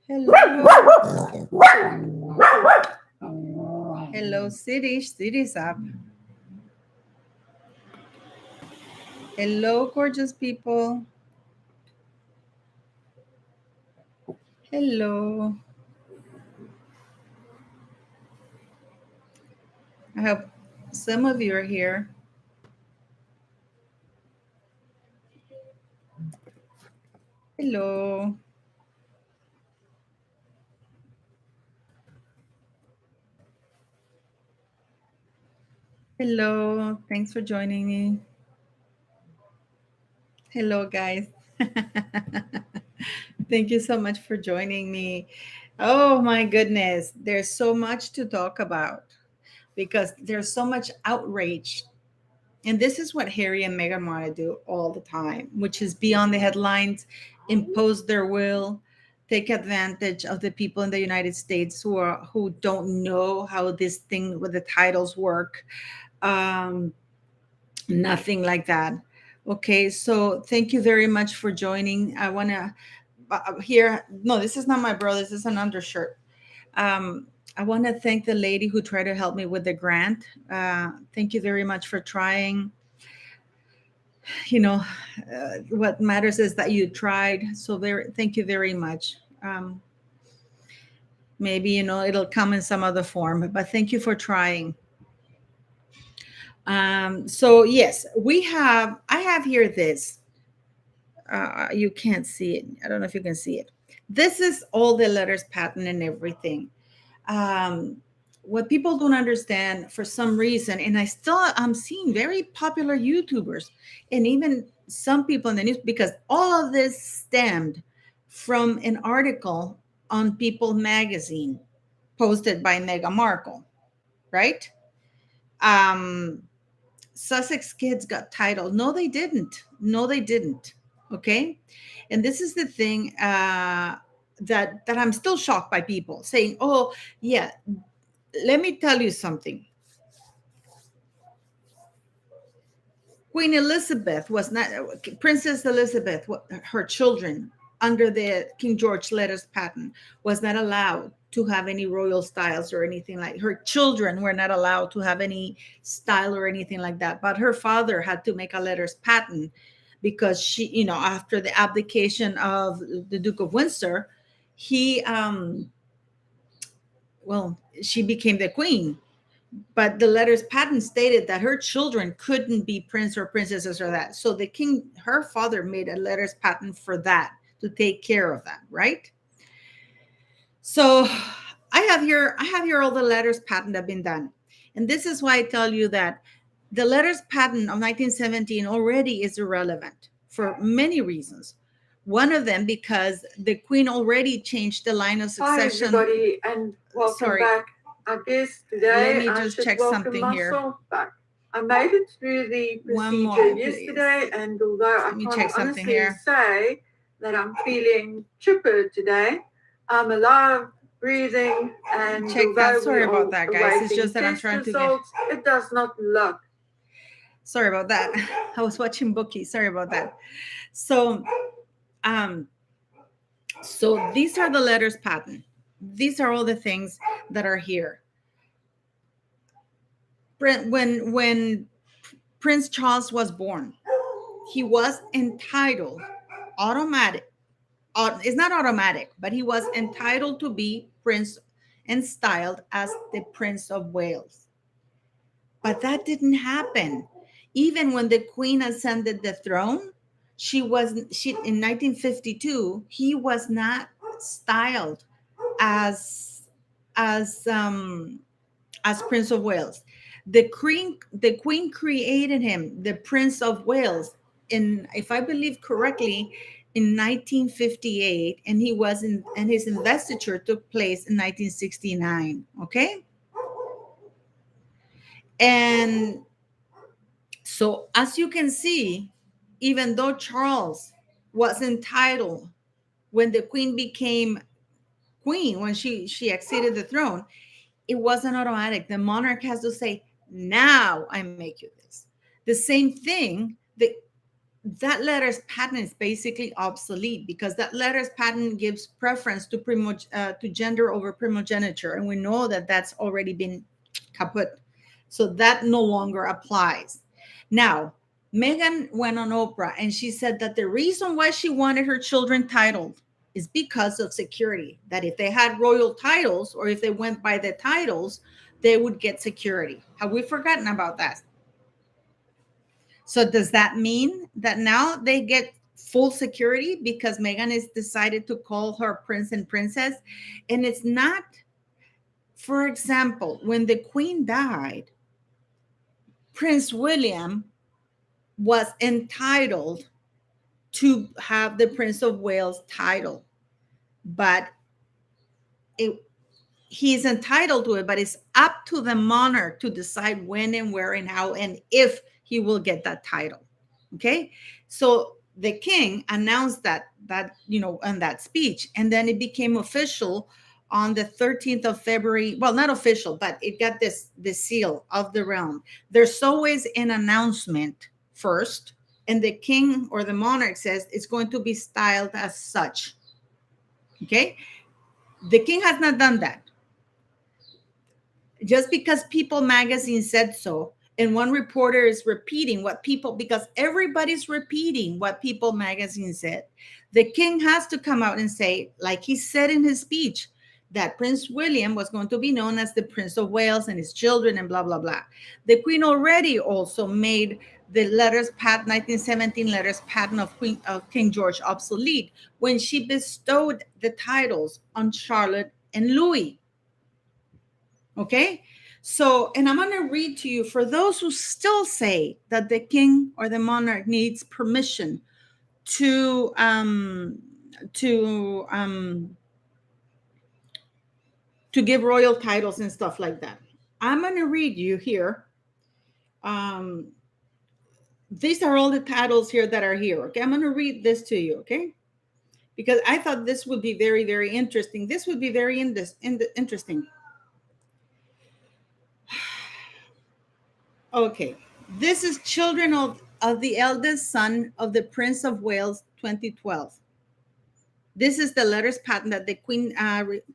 Hello. Hello, City. City's up. Hello, gorgeous people. Hello. I hope some of you are here. Hello. Hello. Thanks for joining me. Hello, guys. Thank you so much for joining me. Oh, my goodness. There's so much to talk about because there's so much outrage. And this is what Harry and Meghan want to do all the time, which is be on the headlines, impose their will, take advantage of the people in the United States who don't know how this thing with the titles work. Um, Nothing like that. Okay, so thank you very much for joining. I want to here. No, this is not my bro. This is an undershirt. I want to thank the lady who tried to help me with the grant. Thank you very much for trying. You know, what matters is that you tried. So thank you very much. Maybe it'll come in some other form, but thank you for trying. So yes, I have here this. You can't see it. I don't know if you can see it. This is all the letters pattern and everything. What people don't understand for some reason, and I'm seeing very popular YouTubers and even some people in the news, because all of this stemmed from an article on People magazine posted by Meghan Markle, right? Sussex kids got titled. No, they didn't. No, they didn't. Okay. And this is the thing that I'm still shocked by people saying, oh, yeah, let me tell you something. Queen Elizabeth was not, Princess Elizabeth, her children under the King George letters patent was not allowed to have any royal styles or anything like. Her children were not allowed to have any style or anything like that. But her father had to make a letters patent because she, after the abdication of the Duke of Windsor, he, she became the queen. But the letters patent stated that her children couldn't be prince or princesses or that. So the king, her father, made a letters patent for that, to take care of that, right? So I have here all the letters patent that have been done. And this is why I tell you that the letters patent of 1917 already is irrelevant for many reasons. One of them because the queen already changed the line of succession. Hi everybody, and welcome back. I guess today Let me just check something here. Back. I made it through the procedure yesterday, and although I can't honestly say that I'm feeling chipper today, I'm alive, breathing, and sorry about that, guys. It's just that I'm trying results, to get. It does not look. Sorry about that. I was watching Bookie. Sorry about that. So these are the letters patent. These are all the things that are here. When Prince Charles was born, he was entitled it's not automatic, but he was entitled to be prince and styled as the Prince of Wales. But that didn't happen. Even when the queen ascended the throne, she in 1952, he was not styled as Prince of Wales. The queen created him the Prince of Wales if I believe correctly, in 1958, and his investiture took place in 1969. Okay, and so as you can see, even though Charles was entitled when the queen became queen, when she acceded the throne, it wasn't automatic. The monarch has to say, now I make you this. The same thing, that letters patent is basically obsolete because that letters patent gives preference to gender over primogeniture, and we know that that's already been kaput, so that no longer applies. Now, Meghan went on Oprah and she said that the reason why she wanted her children titled is because of security. That if they had royal titles or if they went by the titles, they would get security. Have we forgotten about that? So does that mean that now they get full security because Meghan is decided to call her prince and princess? And it's not, for example, when the queen died, Prince William was entitled to have the Prince of Wales title, but it, he's entitled to it, but it's up to the monarch to decide when and where and how and if he will get that title. Okay, so the king announced that in that speech, and then it became official on the 13th of February. Well, not official, but it got the seal of the realm. There's always an announcement first, and the king or the monarch says it's going to be styled as such. Okay, the king has not done that. Just because People magazine said so, and one reporter is repeating what People, because everybody's repeating what People magazine said, the king has to come out and say, like he said in his speech, that Prince William was going to be known as the Prince of Wales and his children and blah, blah, blah. The queen already also made the letters patent, 1917 letters patent of King George obsolete when she bestowed the titles on Charlotte and Louis. Okay. So, and I'm going to read to you for those who still say that the king or the monarch needs permission to to um, to give royal titles and stuff like that. I'm going to read you here. Um, these are all the titles here that are here. Okay, I'm going to read this to you. Okay, because I thought this would be very, very interesting. This would be very interesting. Okay, this is children of the eldest son of the Prince of Wales 2012. This is the letters patent that the Queen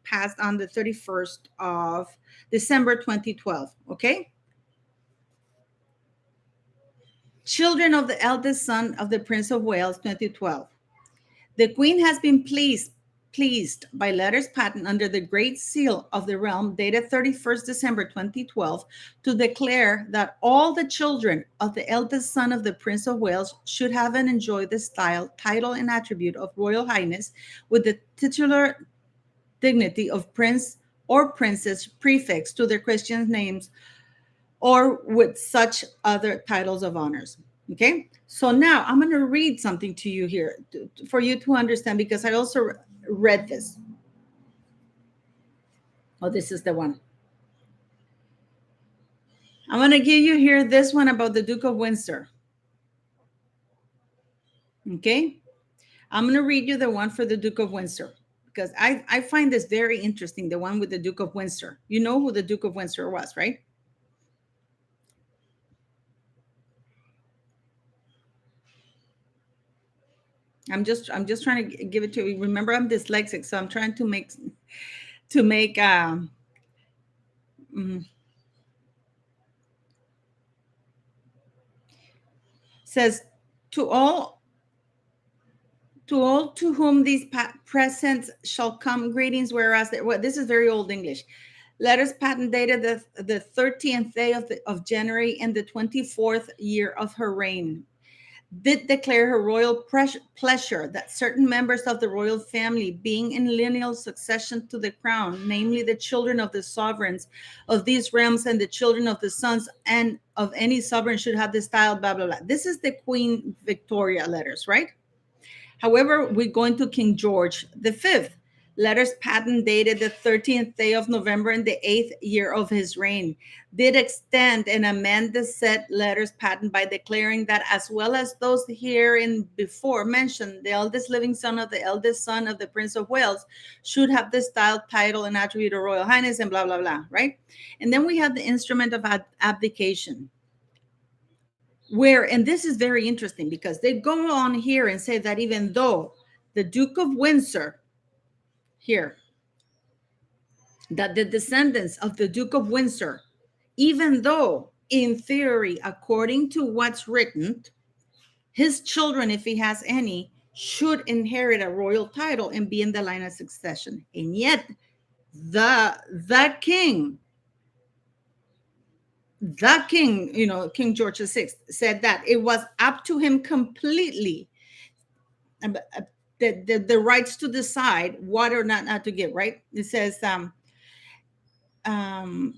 passed on the 31st of December 2012. Okay, children of the eldest son of the Prince of Wales 2012. The Queen has been pleased by letters patent under the Great Seal of the Realm dated 31st December 2012 to declare that all the children of the eldest son of the Prince of Wales should have and enjoy the style, title, and attribute of Royal Highness with the titular dignity of Prince or Princess prefixed to their Christian names or with such other titles of honors. Okay, so now I'm going to read something to you here for you to understand, because I also read this. Oh, this is the one. I'm going to give you here this one about the Duke of Windsor. Okay, I'm going to read you the one for the Duke of Windsor, because I find this very interesting, the one with the Duke of Windsor. You know who the Duke of Windsor was, right? I'm just trying to give it to you. Remember, I'm dyslexic, so I'm trying to make says to all to whom these presents shall come greetings, whereas well, this is very old English. Letters patent dated the 13th day of January in the 24th year of her reign, did declare her royal pleasure that certain members of the royal family, being in lineal succession to the crown, namely the children of the sovereigns of these realms and the children of the sons and of any sovereign, should have the style, blah, blah, blah. This is the Queen Victoria letters, right? However, we go into King George V. Letters patent dated the 13th day of November in the 8th year of his reign, did extend and amend the said letters patent by declaring that, as well as those herein before mentioned, the eldest living son of the eldest son of the Prince of Wales should have the style, title, and attribute of Royal Highness, and blah, blah, blah, right? And then we have the instrument of abdication. where, and this is very interesting because they go on here and say that even though the Duke of Windsor here, that the descendants of the Duke of Windsor, even though in theory, according to what's written, his children, if he has any, should inherit a royal title and be in the line of succession. And yet the king, King George VI said that it was up to him completely, the rights to decide what or not to give, right? It says, um,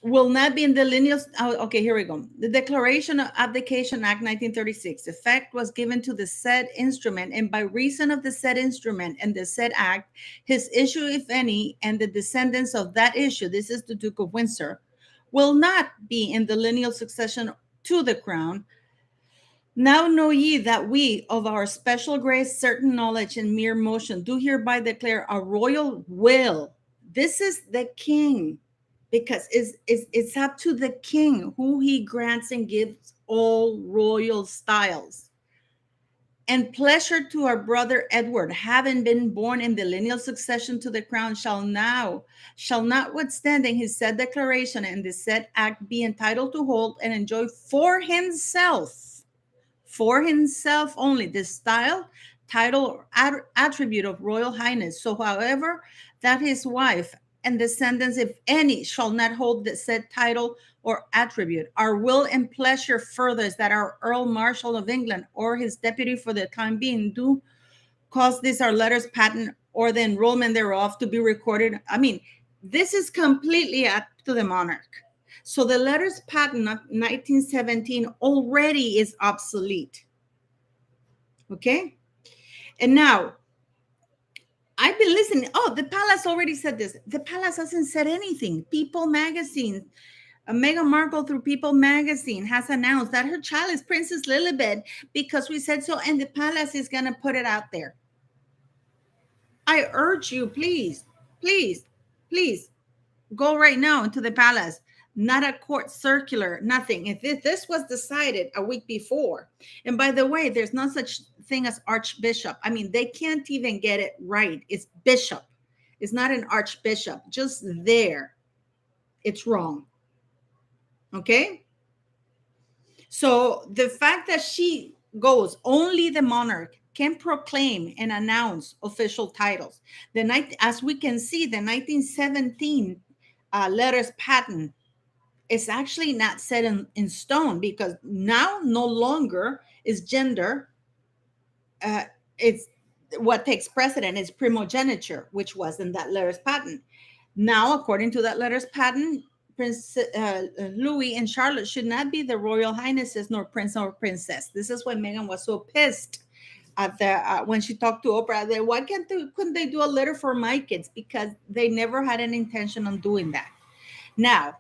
will not be in the lineal. Oh, okay, here we go. The Declaration of Abdication Act 1936. Effect was given to the said instrument, and by reason of the said instrument and the said act, his issue, if any, and the descendants of that issue, this is the Duke of Windsor, will not be in the lineal succession to the crown. Now know ye that we, of our special grace, certain knowledge, and mere motion, do hereby declare a royal will. This is the king, because it's up to the king who he grants and gives all royal styles. And pleasure to our brother Edward, having been born in the lineal succession to the crown, shall notwithstanding his said declaration and the said act, be entitled to hold and enjoy for himself only, the style, title, or attribute of royal highness. So, however, that his wife and descendants, if any, shall not hold the said title or attribute. Our will and pleasure furthers that our Earl Marshal of England or his deputy for the time being do cause this our letters patent or the enrollment thereof to be recorded. I mean, this is completely up to the monarch. So the letters patent of 1917 already is obsolete. Okay? And now, I've been listening. Oh, the palace already said this. The palace hasn't said anything. People magazine, Meghan Markle through People magazine has announced that her child is Princess Lilibet because we said so, and the palace is going to put it out there. I urge you, please, please, please, go right now into the palace. Not a court circular, nothing. If this was decided a week before, and by the way, there's no such thing as archbishop. I mean, they can't even get it right. It's bishop. It's not an archbishop. Just there, it's wrong. Okay? So the fact that she goes, only the monarch can proclaim and announce official titles. As we can see, the 1917 letters patent is actually not set in stone, because now no longer is gender. It's what takes precedent is primogeniture, which was in that letters patent. Now, according to that letters patent, Prince Louis and Charlotte should not be the royal highnesses, nor prince nor princess. This is why Meghan was so pissed at the when she talked to Oprah. That why couldn't they do a letter for my kids? Because they never had an intention on doing that. Now,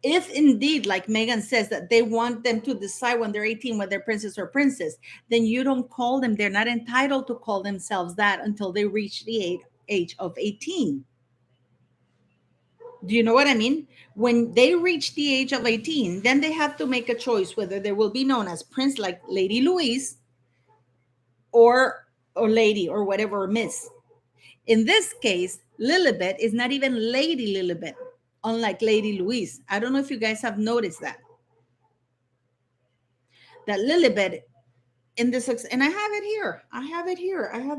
if indeed, like Meghan says, that they want them to decide when they're 18 whether they're princess or princess, then you don't call them. They're not entitled to call themselves that until they reach the age of 18. Do you know what I mean? When they reach the age of 18, then they have to make a choice whether they will be known as Prince, like Lady Louise, or Lady, or whatever, Miss. In this case, Lilibet is not even Lady Lilibet, unlike Lady Louise. I don't know if you guys have noticed that. That Lilibet in this, and I have it here. I have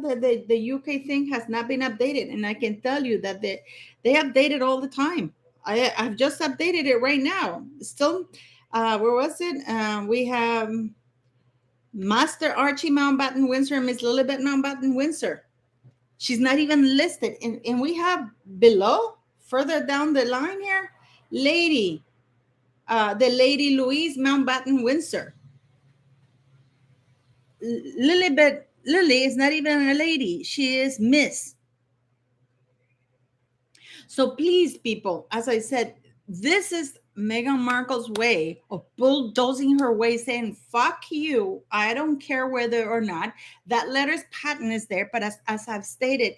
the UK thing has not been updated, and I can tell you that they update it all the time. I've just updated it right now. Still, where was it? We have Master Archie Mountbatten Windsor and Miss Lilibet Mountbatten Windsor. She's not even listed, and we have below, further down the line here, the Lady Louise Mountbatten Windsor. Lily is not even a lady. She is Miss. So please, people, as I said, this is Meghan Markle's way of bulldozing her way, saying, fuck you. I don't care whether or not that letter's patent is there. But as I've stated,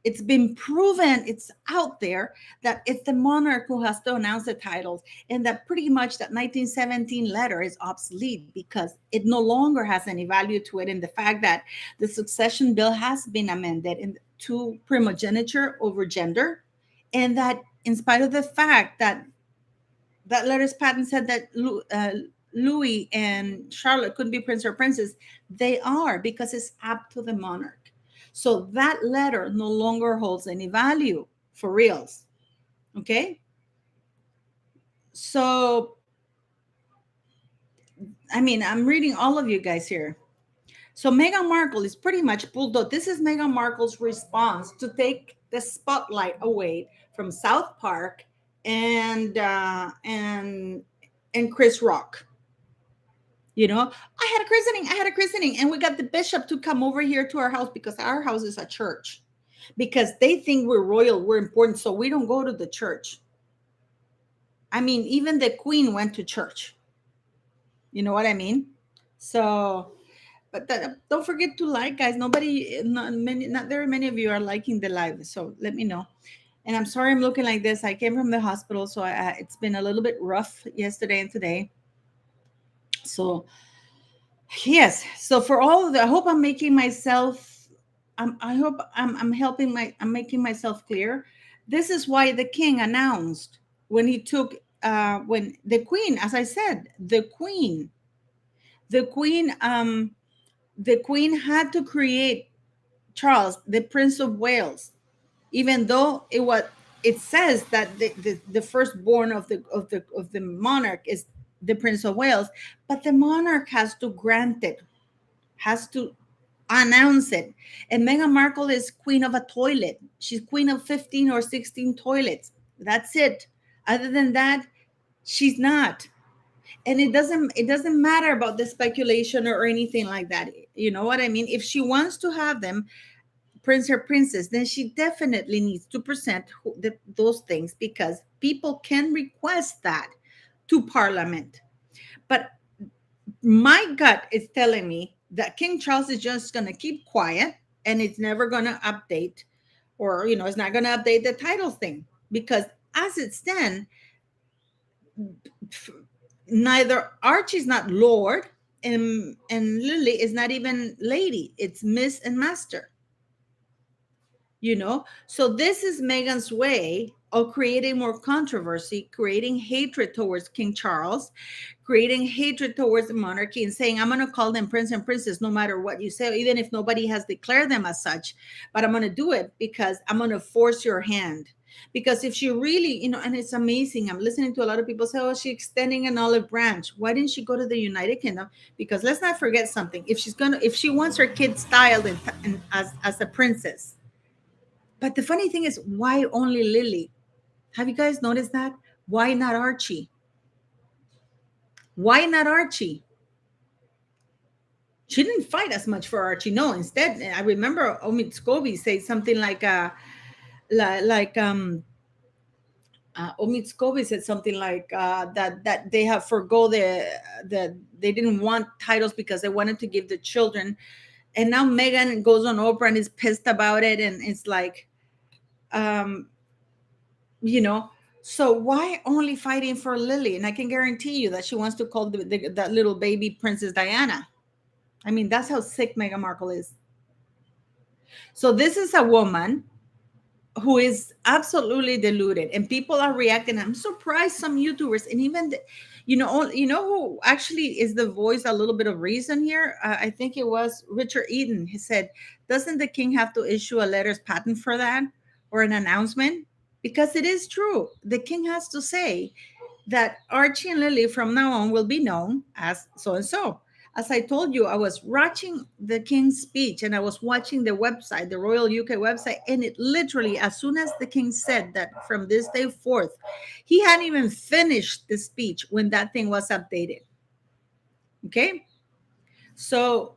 It's been proven, it's out there, that it's the monarch who has to announce the titles, and that pretty much that 1917 letter is obsolete because it no longer has any value to it. And the fact that the succession bill has been amended to primogeniture over gender, and that in spite of the fact that that letter's patent said that Louis and Charlotte couldn't be prince or princess, they are, because it's up to the monarch. So that letter no longer holds any value for reals. Okay. So, I mean, I'm reading all of you guys here. So Meghan Markle is pretty much bulldozed. This is Meghan Markle's response to take the spotlight away from South Park and Chris Rock. I had a christening, and we got the bishop to come over here to our house because our house is a church. Because they think we're royal, we're important, so we don't go to the church. I mean, even the queen went to church. You know what I mean? So, but don't forget to like, guys. Not very many of you are liking the live, so let me know. And I'm sorry I'm looking like this. I came from the hospital, so it's been a little bit rough yesterday and today. So yes. So for all of that, I hope I'm making myself. I hope I'm making myself clear. This is why the king announced when he took when the queen, as I said, the queen the queen had to create Charles, the Prince of Wales, even though it says that the firstborn of the monarch is the Prince of Wales, but the monarch has to grant it, has to announce it. And Meghan Markle is queen of a toilet. She's queen of 15 or 16 toilets. That's it. Other than that, she's not. And it doesn't matter about the speculation or anything like that. You know what I mean? If she wants to have them prince or princess, then she definitely needs to present those things, because people can request that to parliament. But my gut is telling me that King Charles is just going to keep quiet, and it's never going to update, or it's not going to update the titles thing, because as it stands, neither Archie's not Lord, and Lily is not even Lady. It's Miss and Master. So this is Meghan's way of creating more controversy, creating hatred towards King Charles, creating hatred towards the monarchy, and saying, I'm going to call them prince and princess no matter what you say, even if nobody has declared them as such. But I'm going to do it because I'm going to force your hand. Because if she really, and it's amazing, I'm listening to a lot of people say, oh, she's extending an olive branch. Why didn't she go to the United Kingdom? Because let's not forget something. If she wants her kid styled as a princess. But the funny thing is, why only Lily? Have you guys noticed that? Why not Archie? Why not Archie? She didn't fight as much for Archie. No, instead, I remember Omid Scobie say something like Omid Scobie said something like that they have forgo they didn't want titles because they wanted to give the children. And now Meghan goes on Oprah and is pissed about it, and it's like, so why only fighting for Lily? And I can guarantee you that she wants to call that little baby Princess Diana. I mean, that's how sick Meghan Markle is. So this is a woman who is absolutely deluded, and people are reacting. I'm surprised some YouTubers, and even who actually is the voice a little bit of reason here. I think it was Richard Eden. He said, doesn't the king have to issue a letters patent for that, or an announcement? Because it is true, the king has to say that Archie and Lily from now on will be known as so and so. As I told you, I was watching the king's speech, and I was watching the website, the Royal UK website, and it literally, as soon as the king said that from this day forth, he hadn't even finished the speech when that thing was updated. Okay. So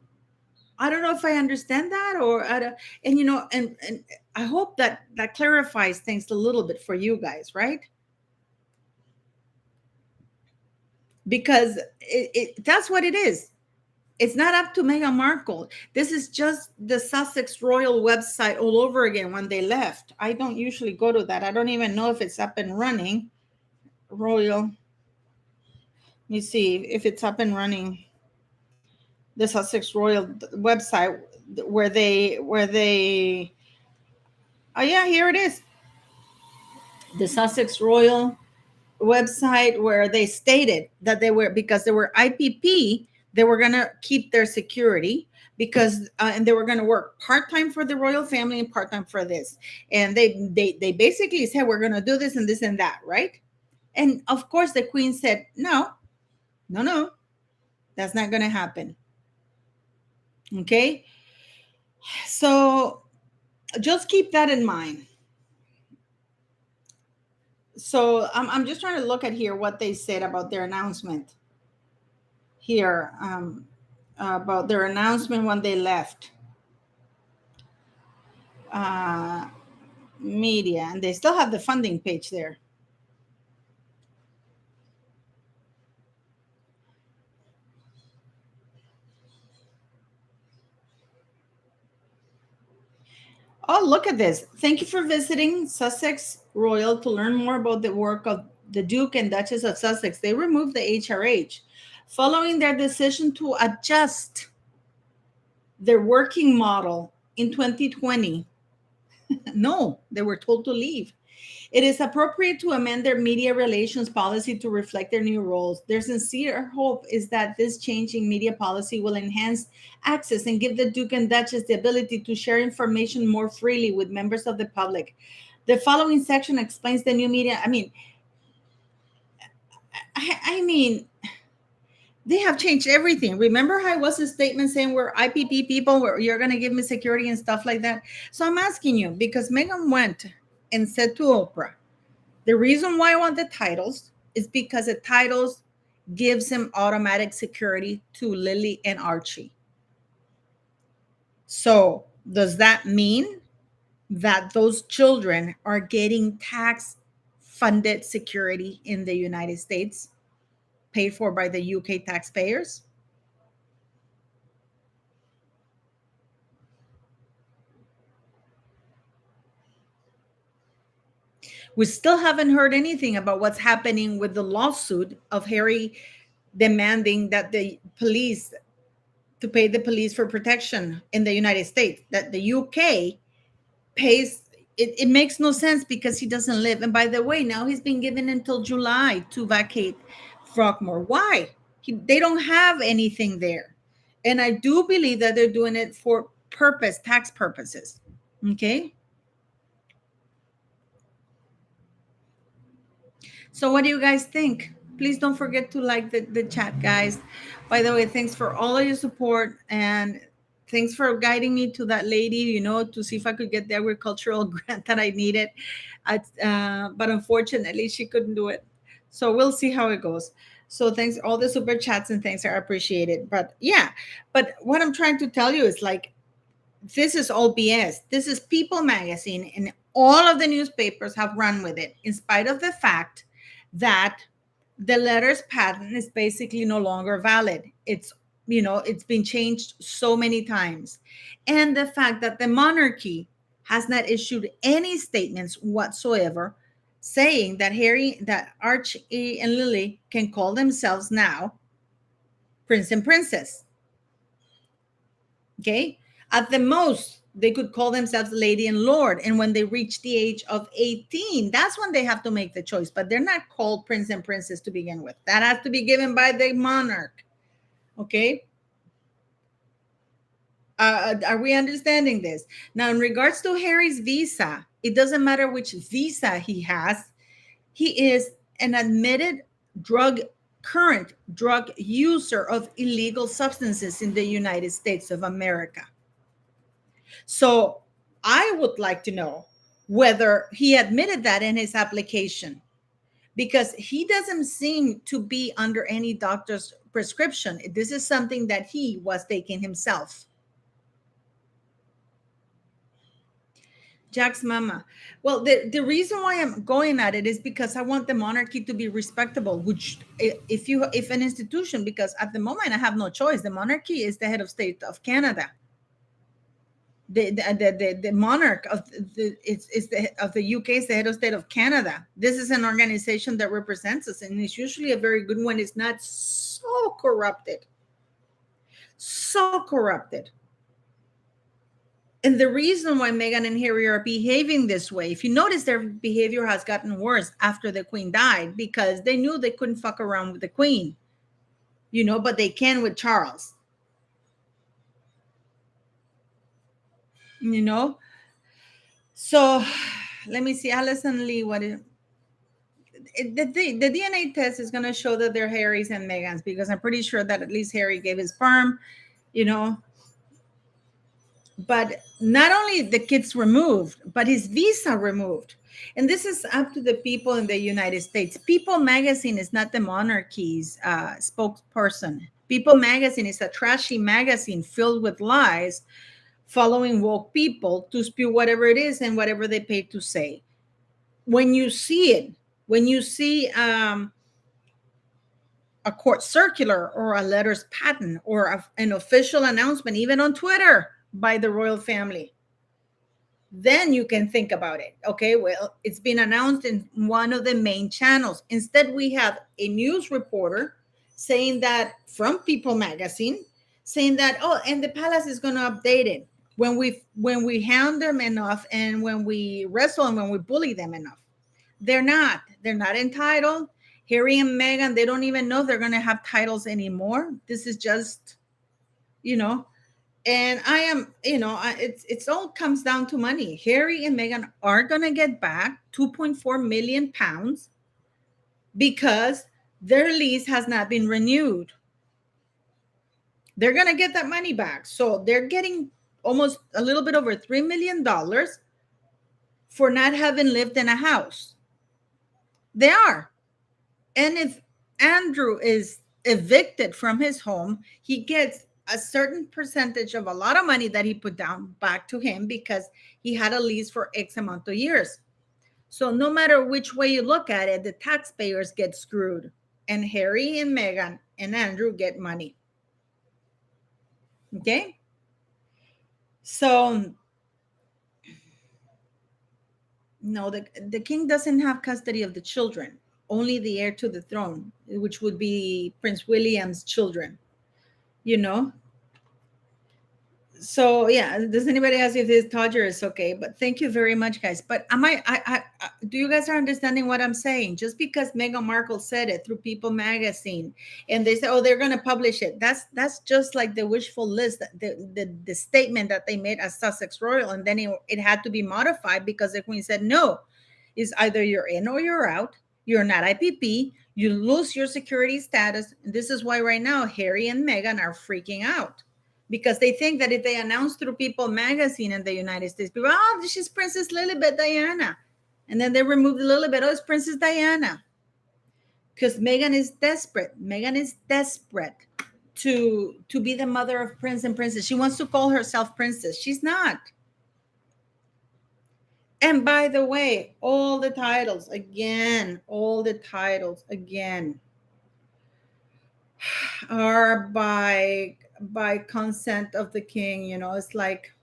I don't know if I understand that, and I hope that clarifies things a little bit for you guys, right? Because that's what it is. It's not up to Meghan Markle. This is just the Sussex Royal website all over again when they left. I don't usually go to that. I don't even know if it's up and running. Royal. Let me see if it's up and running. The Sussex Royal website where they oh yeah, here it is. The Sussex Royal website where they stated that they were, because they were IPP, they were going to keep their security because and they were going to work part-time for the royal family and part-time for this, and they basically said we're going to do this and this and that, right? And of course the queen said no, no, no, that's not going to happen. Okay, so just keep that in mind. So I'm just trying to look at here what they said about their announcement here, about their announcement when they left. uh, Media, and they still have the funding page there. Oh, look at this. Thank you for visiting Sussex Royal to learn more about the work of the Duke and Duchess of Sussex. They removed the HRH following their decision to adjust their working model in 2020. No, they were told to leave. It is appropriate to amend their media relations policy to reflect their new roles. Their sincere hope is that this changing media policy will enhance access and give the Duke and Duchess the ability to share information more freely with members of the public. The following section explains the new media. I mean, they have changed everything. Remember how I was a statement saying we're IPP people, where you're going to give me security and stuff like that? So I'm asking you, because Meghan went and said to Oprah, the reason why I want the titles is because the titles gives him automatic security to Lily and Archie. So does that mean that those children are getting tax funded security in the United States, paid for by the UK taxpayers? We still haven't heard anything about what's happening with the lawsuit of Harry demanding that the police, to pay the police for protection in the United States, that the UK pays. It makes no sense because he doesn't live. And by the way, now he's been given until July to vacate Frogmore. Why? They don't have anything there. And I do believe that they're doing it for purpose, tax purposes. Okay. So what do you guys think? Please don't forget to like the chat, guys. By the way, thanks for all of your support, and thanks for guiding me to that lady, to see if I could get the agricultural grant that I needed. But unfortunately, she couldn't do it. So we'll see how it goes. So thanks, all the super chats and thanks are appreciated. But yeah, but what I'm trying to tell you is like, this is all BS. This is People Magazine, and all of the newspapers have run with it, in spite of the fact that the letters patent is basically no longer valid. It's been changed so many times. And the fact that the monarchy has not issued any statements whatsoever saying that Archie and Lily can call themselves now Prince and Princess. Okay. At the most, they could call themselves Lady and Lord. And when they reach the age of 18, that's when they have to make the choice. But they're not called Prince and Princess to begin with. That has to be given by the monarch. Okay. Are we understanding this? Now, in regards to Harry's visa, it doesn't matter which visa he has. He is an admitted current drug user of illegal substances in the United States of America. So I would like to know whether he admitted that in his application, because he doesn't seem to be under any doctor's prescription. This is something that he was taking himself. Jack's mama. Well, the reason why I'm going at it is because I want the monarchy to be respectable, which if an institution, because at the moment I have no choice. The monarchy is the head of state of Canada. The monarch of the UK is the head of state of Canada. This is an organization that represents us, and it's usually a very good one. It's not so corrupted, so corrupted. And the reason why Meghan and Harry are behaving this way, if you notice, their behavior has gotten worse after the Queen died, because they knew they couldn't fuck around with the Queen, but they can with Charles, So let me see, Alison Lee, the DNA test is going to show that they're Harry's and Meghan's, because I'm pretty sure that at least Harry gave his sperm, But not only the kids removed, but his visa removed. And this is up to the people in the United States. People magazine is not the monarchy's spokesperson. People magazine is a trashy magazine filled with lies, following woke people to spew whatever it is and whatever they pay to say. When you see it, when you see a court circular or a letters patent or an official announcement, even on Twitter, by the royal family, then you can think about it. Okay, well, it's been announced in one of the main channels. Instead, we have a news reporter saying that, from People magazine, saying that, and the palace is going to update it when we hound them enough, and when we wrestle and when we bully them enough. They're not entitled. Harry and Meghan, they don't even know they're going to have titles anymore. This is just, and I am, it's all comes down to money. Harry and Meghan are going to get back 2.4 million pounds because their lease has not been renewed. They're going to get that money back. So they're getting almost a little bit over $3 million for not having lived in a house. They are. And if Andrew is evicted from his home, he gets a certain percentage of a lot of money that he put down back to him, because he had a lease for X amount of years. So no matter which way you look at it, the taxpayers get screwed, and Harry and Meghan and Andrew get money. Okay? So no, the king doesn't have custody of the children, only the heir to the throne, which would be Prince William's children. So yeah, does anybody ask if this Todger is okay? But thank you very much, guys. But do you guys are understanding what I'm saying? Just because Meghan Markle said it through People magazine, and they say, they're going to publish it, that's just like the wishful list, the statement that they made as Sussex Royal, and then it had to be modified because the Queen said, no, it's either you're in or you're out. You're not IPP. You lose your security status. And this is why right now Harry and Meghan are freaking out, because they think that if they announce through People magazine in the United States, people, she's Princess Lilibet Diana. And then they remove the Lilibet, it's Princess Diana. Because Meghan is desperate. Meghan is desperate to be the mother of Prince and Princess. She wants to call herself Princess. She's not. And by the way, all the titles again are by consent of the king. It's like,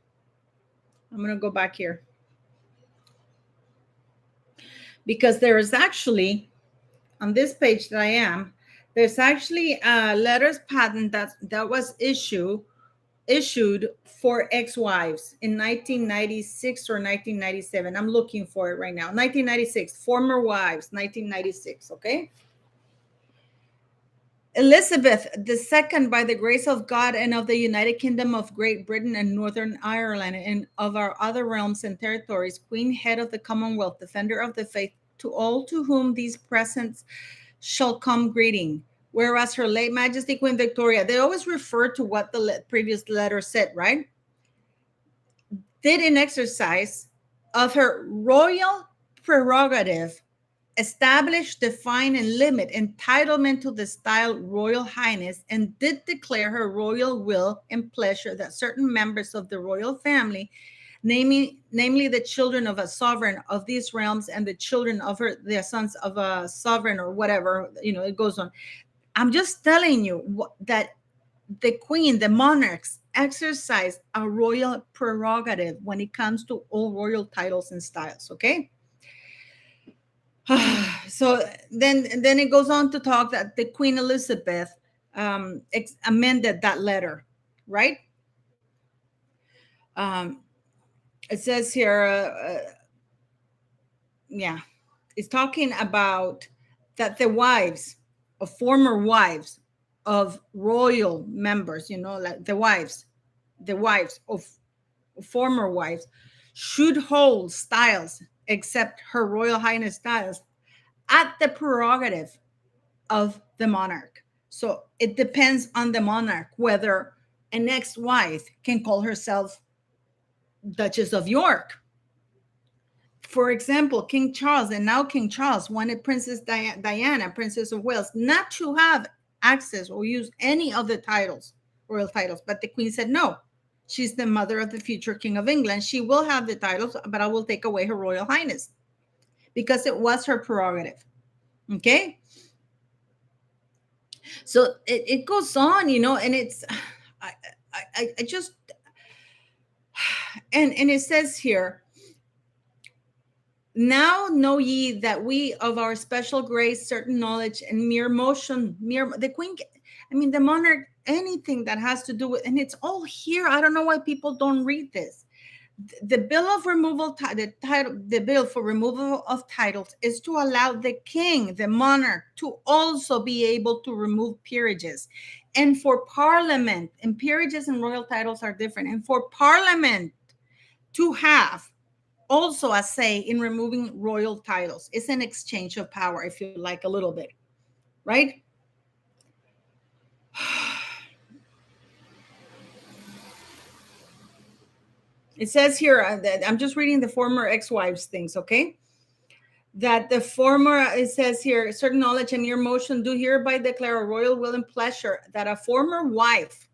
I'm going to go back here, because there is actually, on this page that I am, there's actually a letters patent that was issued for ex-wives in 1996 or 1997. I'm looking for it right now. 1996, former wives, 1996, okay? Elizabeth II, by the grace of God and of the United Kingdom of Great Britain and Northern Ireland and of our other realms and territories, Queen, head of the Commonwealth, defender of the faith, to all to whom these presents shall come greeting. Whereas Her late Majesty Queen Victoria, they always refer to what the previous letter said, right? Did in exercise of her royal prerogative establish, define, and limit entitlement to the style Royal Highness, and did declare her royal will and pleasure that certain members of the royal family, namely the children of a sovereign of these realms and the children of the sons of a sovereign, or whatever, it goes on. I'm just telling you that the queen, the monarchs, exercise a royal prerogative when it comes to all royal titles and styles, okay? So then it goes on to talk that the Queen Elizabeth amended that letter, right? It says here, yeah, it's talking about that the wives of former wives of royal members, like the wives of former wives should hold styles except Her Royal Highness styles at the prerogative of the monarch. So it depends on the monarch whether an ex-wife can call herself Duchess of York. For example, King Charles, and now King Charles, wanted Princess Diana, Princess of Wales, not to have access or use any of the titles, royal titles. But the Queen said, no, she's the mother of the future King of England. She will have the titles, but I will take away Her Royal Highness because it was her prerogative. Okay? So it goes on, and it's, I just, and it says here, now know ye that we of our special grace, certain knowledge, and mere motion, the queen, the monarch, anything that has to do with, and it's all here. I don't know why people don't read this. The bill of removal, the bill for removal of titles is to allow the king, the monarch, to also be able to remove peerages. And for parliament, and peerages and royal titles are different, and for parliament to have also a say in removing royal titles. It's an exchange of power, if you like, a little bit, right? It says here, I'm just reading the former ex-wives things, okay? That the former, it says here, certain knowledge and mere motion do hereby declare a royal will and pleasure that a former wife,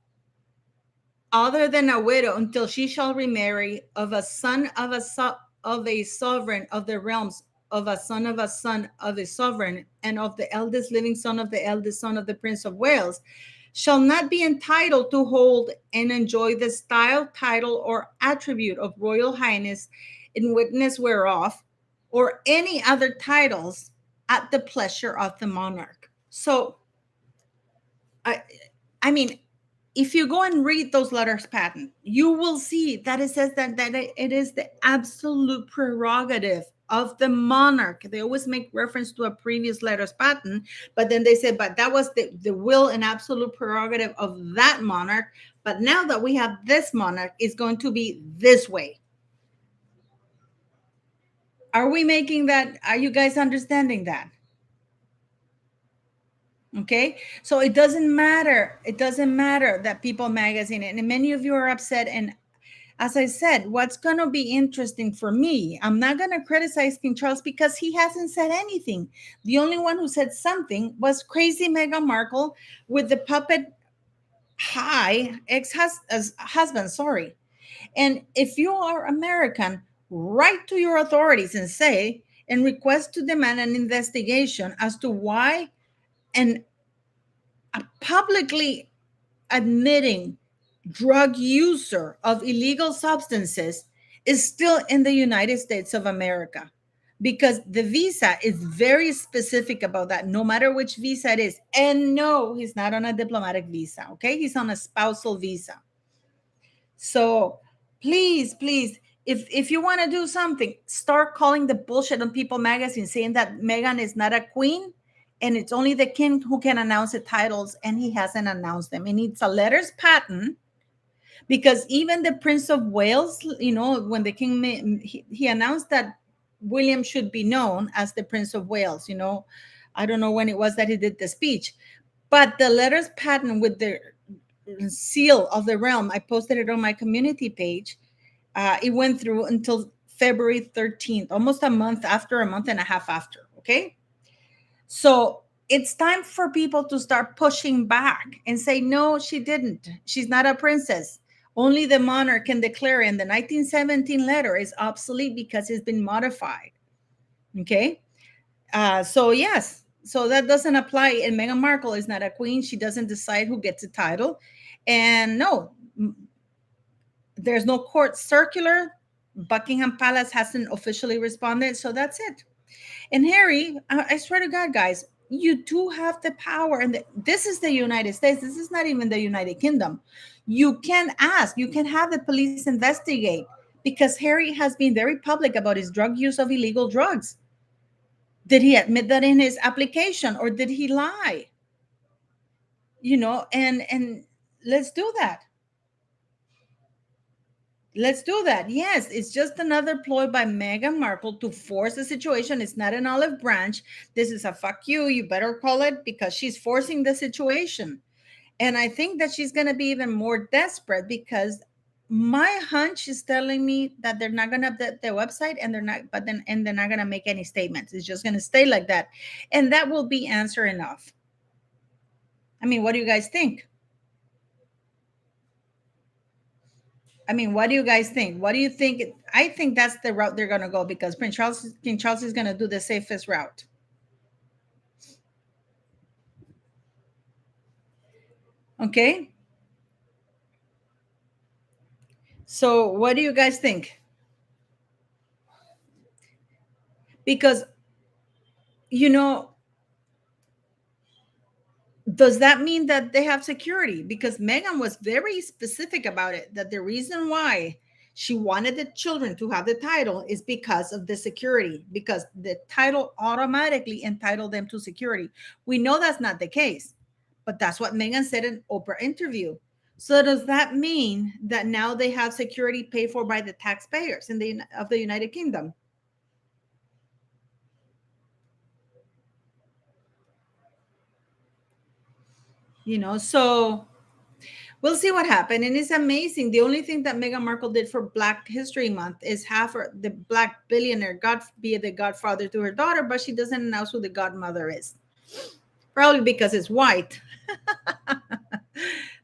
other than a widow until she shall remarry, of a son of a sovereign of the realms, of a son of a sovereign, and of the eldest living son of the eldest son of the Prince of Wales, shall not be entitled to hold and enjoy the style, title, or attribute of royal highness, in witness whereof, or any other titles at the pleasure of the monarch. So, I mean, if you go and read those letters patent, you will see that it says that it is the absolute prerogative of the monarch. They always make reference to a previous letters patent, but then they say, but that was the will and absolute prerogative of that monarch. But now that we have this monarch, it's going to be this way. Are we making that? Are you guys understanding that? Okay, so it doesn't matter. It doesn't matter that People Magazine, and many of you are upset. And as I said, what's going to be interesting for me, I'm not going to criticize King Charles because he hasn't said anything. The only one who said something was crazy Meghan Markle with the puppet ex-husband, sorry. And if you are American, write to your authorities and say, and request to demand an investigation as to why an publicly admitting drug user of illegal substances is still in the United States of America, because the visa is very specific about that, no matter which visa it is. And no, he's not on a diplomatic visa, okay? He's on a spousal visa. So please, if you want to do something, start calling the bullshit on People Magazine saying that Meghan is not a queen and it's only the king who can announce the titles, and he hasn't announced them. It needs a letters patent, because even the Prince of Wales, when the king, he announced that William should be known as the Prince of Wales. I don't know when it was that he did the speech, but the letters patent with the seal of the realm, I posted it on my community page. It went through until February 13th, almost a month and a half after. Okay. So it's time for people to start pushing back and say, no, she didn't. She's not a princess. Only the monarch can declare, and the 1917 letter is obsolete because it's been modified. Okay. So yes, so that doesn't apply. And Meghan Markle is not a queen. She doesn't decide who gets a title. And no, there's no court circular. Buckingham Palace hasn't officially responded. So that's it. And Harry, I swear to God, guys, you do have the power. And this is the United States. This is not even the United Kingdom. You can ask, you can have the police investigate, because Harry has been very public about his drug use of illegal drugs. Did he admit that in his application, or did he lie? And let's do that. Let's do that. Yes, it's just another ploy by Meghan Markle to force the situation. It's not an olive branch. This is a fuck you. You better call it, because she's forcing the situation. And I think that she's going to be even more desperate, because my hunch is telling me that they're not going to update their website, and they're not going to make any statements. It's just going to stay like that. And that will be answer enough. I mean, what do you guys think? What do you guys think? What do you think? I think that's the route they're going to go, because King Charles is going to do the safest route. Okay. So what do you guys think? Because, does that mean that they have security? Because Meghan was very specific about it, that the reason why she wanted the children to have the title is because of the security, because the title automatically entitled them to security. We know that's not the case, but that's what Meghan said in an Oprah interview. So does that mean that now they have security paid for by the taxpayers of the United Kingdom? So we'll see what happened. And it's amazing. The only thing that Meghan Markle did for Black History Month is have the Black billionaire be the godfather to her daughter, but she doesn't announce who the godmother is. Probably because it's white.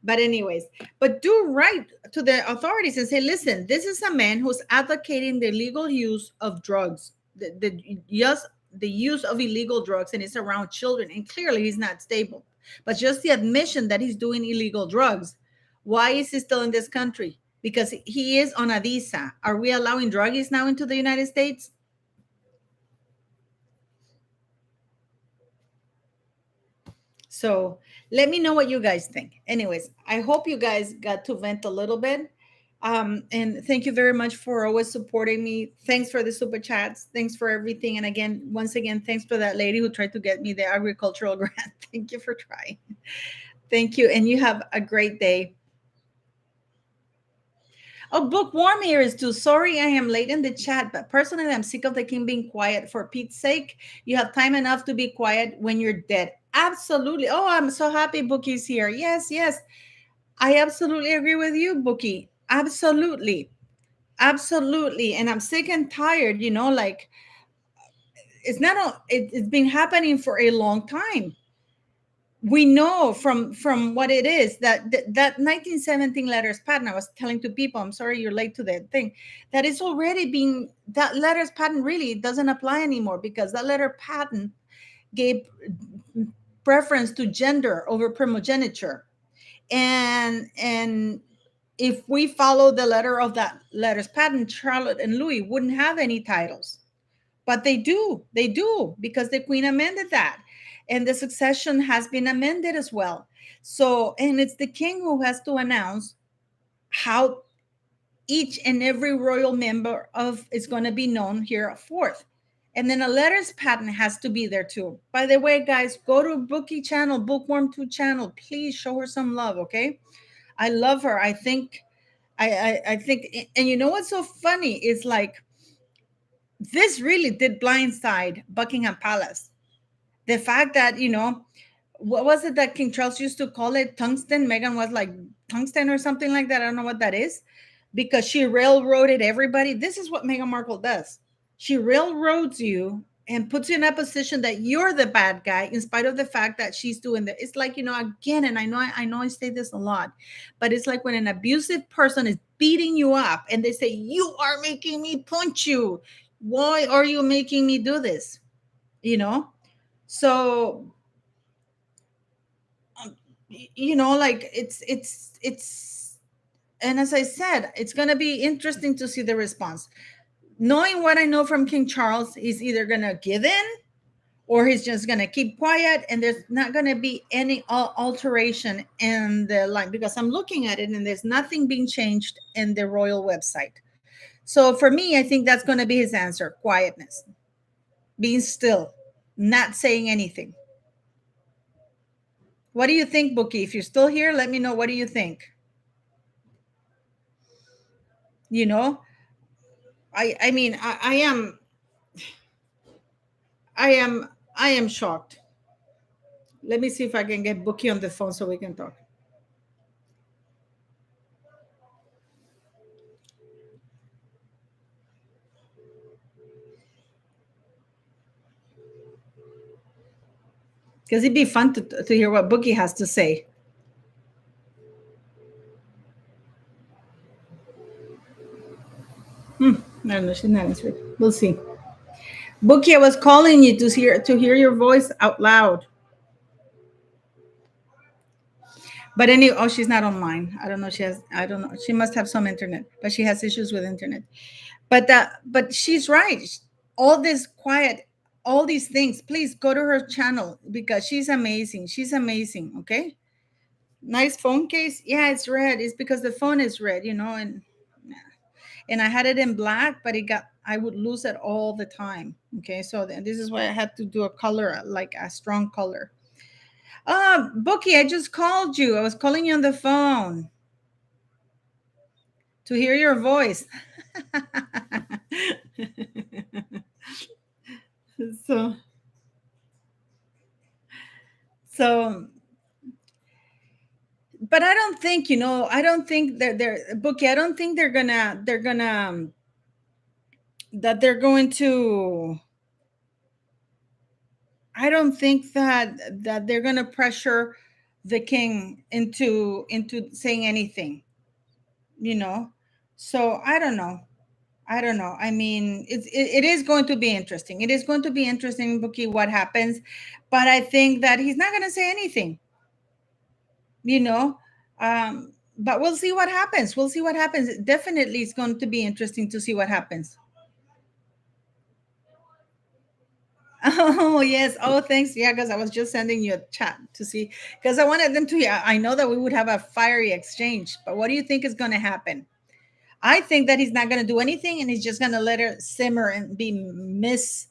But anyways, but do write to the authorities and say, listen, this is a man who's advocating the legal use of drugs, the use of illegal drugs, and it's around children. And clearly he's not stable. But just the admission that he's doing illegal drugs. Why is he still in this country? Because he is on a visa. Are we allowing druggies now into the United States? So let me know what you guys think. Anyways, I hope you guys got to vent a little bit. And thank you very much for always supporting me. Thanks for the super chats. Thanks for everything. And again, once again, thanks for that lady who tried to get me the agricultural grant. Thank you for trying. Thank you. And you have a great day. Oh, Bookworm here is too. Sorry, I am late in the chat, but personally, I'm sick of the king being quiet. For Pete's sake, you have time enough to be quiet when you're dead. Absolutely. Oh, I'm so happy Bookie's here. Yes, yes. I absolutely agree with you, Bookie. Absolutely. Absolutely. And I'm sick and tired, like it's been happening for a long time. We know from what it is that 1917 letters patent, I was telling to people, I'm sorry you're late to that thing, that it's already been, that letters patent really doesn't apply anymore, because that letter patent gave preference to gender over primogeniture. And if we follow the letter of that letters patent, Charlotte and Louis wouldn't have any titles. But they do, because the queen amended that. And the succession has been amended as well. So, and it's the king who has to announce how each and every royal member is going to be known hereforth. And then a letters patent has to be there too. By the way, guys, go to Bookie channel, Bookworm 2 channel. Please show her some love, okay? I love her. I think, I think, and you know what's so funny is like, this really did blindside Buckingham Palace. The fact that, what was it that King Charles used to call it? Tungsten. Meghan was like tungsten or something like that. I don't know what that is, because she railroaded everybody. This is what Meghan Markle does. She railroads you and puts you in a position that you're the bad guy in spite of the fact that she's doing that. It's like, again, and I know I say this a lot, but it's like when an abusive person is beating you up and they say, you are making me punch you. Why are you making me do this? You know? So, like it's and as I said, it's going to be interesting to see the response. Knowing what I know from King Charles, he's either going to give in or he's just going to keep quiet, and there's not going to be any alteration in the line, because I'm looking at it and there's nothing being changed in the royal website. So for me, I think that's going to be his answer: quietness, being still, not saying anything. What do you think, Bookie? If you're still here, let me know. What do you think? You know, I mean, I am shocked. Let me see if I can get Bookie on the phone so we can talk. Because it'd be fun to hear what Bookie has to say. I don't know. She's not answering. We'll see. Bookie, I was calling you to hear your voice out loud. But anyway, oh, she's not online. I don't know. I don't know. She must have some internet, but she has issues with internet. But she's right. All this quiet, all these things. Please go to her channel because she's amazing. She's amazing. Okay. Nice phone case. Yeah, it's red. It's because the phone is red, and I had it in black, but I would lose it all the time. Okay, so this is why I had to do a color, like a strong color. Bookie, I just called you. I was calling you on the phone to hear your voice. so so but I don't think, I don't think that they're Bookie, I don't think they're going to I don't think that they're going to pressure the king into saying anything, you know. So I don't know. I mean, it is going to be interesting. It is going to be interesting, Bookie, what happens. But I think that he's not going to say anything, you know. But we'll see what happens. We'll see what happens. Definitely, it's going to be interesting to see what happens. Oh yes. Oh, thanks. Yeah, because I was just sending you a chat to see, because I wanted them to. Yeah, I know that we would have a fiery exchange, but what do you think is going to happen? I think that he's not going to do anything, and he's just going to let her simmer and be Miss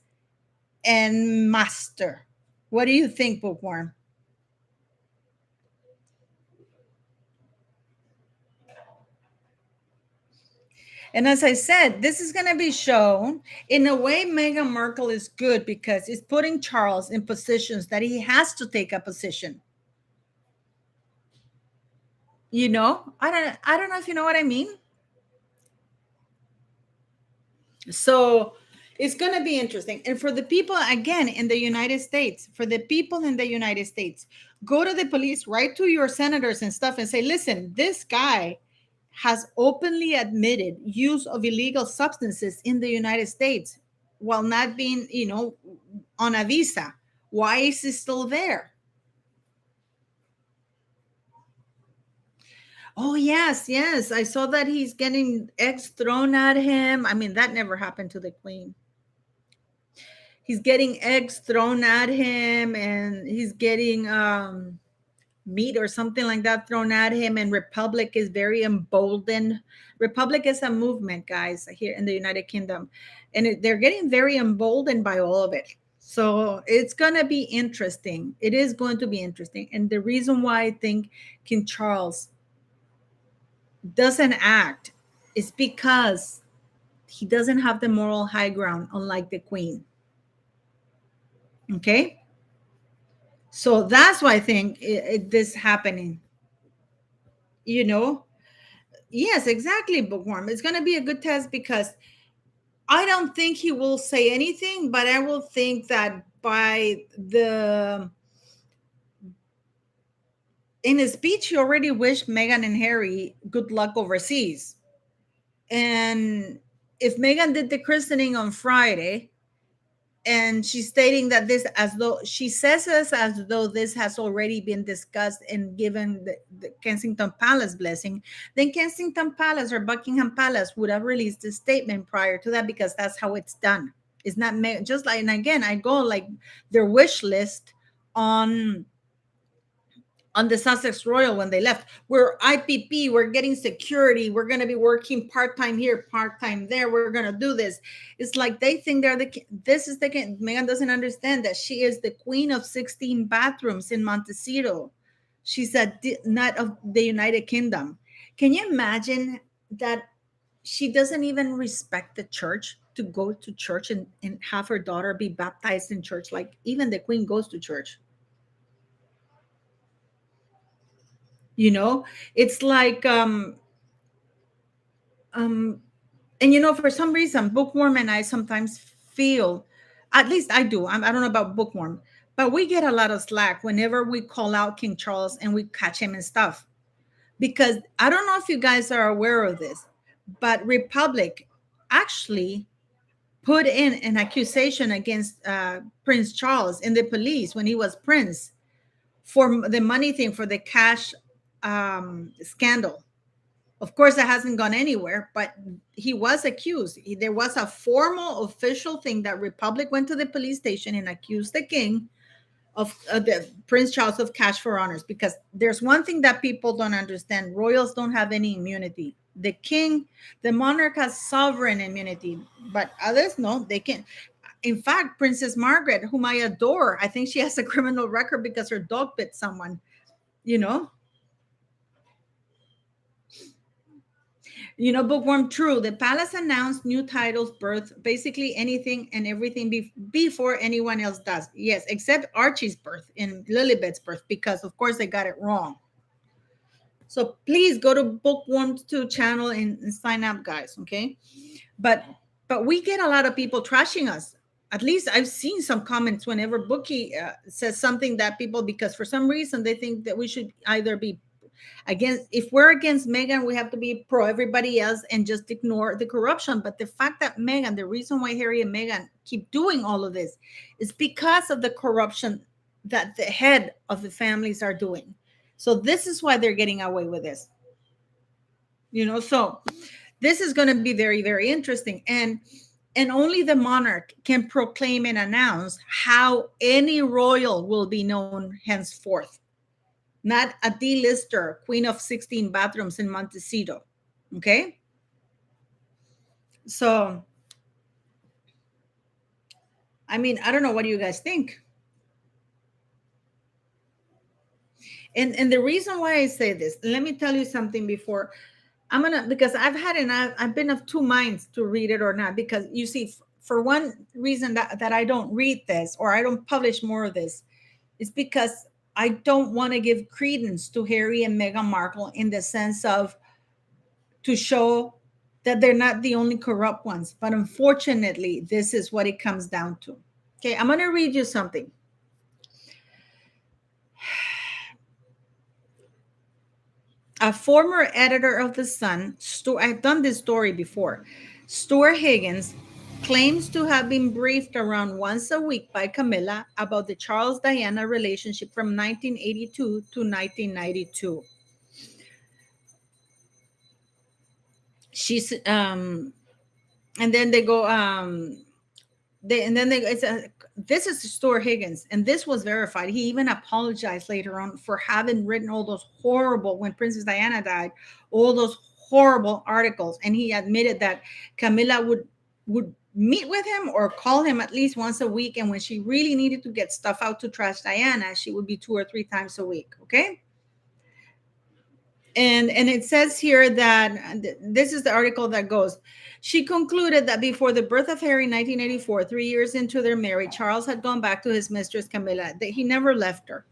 and Master. What do you think, Bookworm? And as I said, this is going to be shown in a way. Meghan Markle is good because it's putting Charles in positions that he has to take a position. I don't know if you know what I mean. So it's going to be interesting. And for the people, again, in the United States, for the people in the United States, go to the police, write to your senators and stuff and say, listen, this guy has openly admitted use of illegal substances in the United States while not being, on a visa. Why is he still there? Oh, yes, yes. I saw that he's getting eggs thrown at him. I mean, that never happened to the queen. He's getting eggs thrown at him, and he's getting meat or something like that thrown at him. And Republic is very emboldened. Republic is a movement, guys, here in the United Kingdom, and they're getting very emboldened by all of it. So it's going to be interesting. It is going to be interesting. And the reason why I think King Charles doesn't act is because he doesn't have the moral high ground, unlike the queen. Okay, so that's why I think this happening. You know, yes, exactly, Bookworm. It's going to be a good test because I don't think he will say anything, but I will think that by the in his speech, he already wished Meghan and Harry good luck overseas. And if Meghan did the christening on Friday, and she's stating that this as though she says this as though this has already been discussed and given the Kensington Palace blessing, then Kensington Palace or Buckingham Palace would have released a statement prior to that, because that's how it's done. It's not just like, and again, I go like their wish list on the Sussex Royal when they left. We're IPP, we're getting security, we're going to be working part-time here, part-time there, we're going to do this. It's like they think they're this is the Meghan doesn't understand that she is the queen of 16 bathrooms in Montecito. She's a not of the United Kingdom. Can you imagine that she doesn't even respect the church to go to church and have her daughter be baptized in church? Like even the queen goes to church. It's like um and for some reason Bookworm and I sometimes feel, at least I do, I don't know about Bookworm, but we get a lot of slack whenever we call out King Charles and we catch him and stuff, because I don't know if you guys are aware of this, but Republic actually put in an accusation against Prince Charles in the police when he was prince, for the money thing, for the cash scandal. Of course, it hasn't gone anywhere, but he was accused. There was a formal official thing that Republic went to the police station and accused the king of the Prince Charles of cash for honors, because there's one thing that people don't understand. Royals don't have any immunity. The king, the monarch has sovereign immunity, but others, no, they can't. In fact, Princess Margaret, whom I adore, I think she has a criminal record because her dog bit someone, you know? Bookworm, true. The palace announced new titles' birth, basically anything and everything before anyone else does. Yes, except Archie's birth and Lilibet's birth, because of course they got it wrong. So please go to Bookworm's 2 channel and sign up, guys. Okay, but we get a lot of people trashing us. At least I've seen some comments whenever Bookie says something that people, because for some reason they think that we should either be against, if we're against Meghan, we have to be pro everybody else and just ignore the corruption. But the fact that Meghan, the reason why Harry and Meghan keep doing all of this is because of the corruption that the head of the families are doing. So this is why they're getting away with this. So this is going to be very, very interesting. And only the monarch can proclaim and announce how any royal will be known henceforth. Not a D-lister, queen of 16 bathrooms in Montecito. Okay? So, I mean, I don't know. What do you guys think? And the reason why I say this, let me tell you something before. Because I've been of two minds to read it or not. Because you see, for one reason that I don't read this or I don't publish more of this is because I don't want to give credence to Harry and Meghan Markle in the sense of to show that they're not the only corrupt ones. But unfortunately, this is what it comes down to. Okay, I'm going to read you something. A former editor of The Sun, I've done this story before, Stuart Higgins, claims to have been briefed around once a week by Camilla about the Charles-Diana relationship from 1982 to 1992. She's and then they go this is Stuart Higgins, and this was verified. He even apologized later on for having written all those horrible, when Princess Diana died, all those horrible articles, and he admitted that Camilla would meet with him or call him at least once a week, and when she really needed to get stuff out to trash Diana, she would be 2 or 3 times a week. Okay. And it says here that this is the article that goes, she concluded that before the birth of Harry in 1984, 3 years into their marriage, Charles had gone back to his mistress Camilla, that he never left her.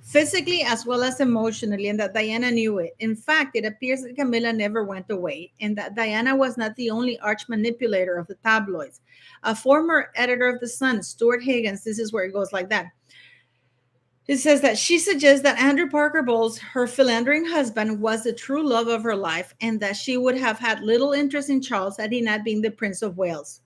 physically as well as emotionally, and that Diana knew it. In fact, it appears that Camilla never went away, and that Diana was not the only arch manipulator of the tabloids. A former editor of The Sun, Stuart Higgins, this is where it goes like that. It says that she suggests that Andrew Parker Bowles, her philandering husband, was the true love of her life, and that she would have had little interest in Charles had he not been the Prince of Wales.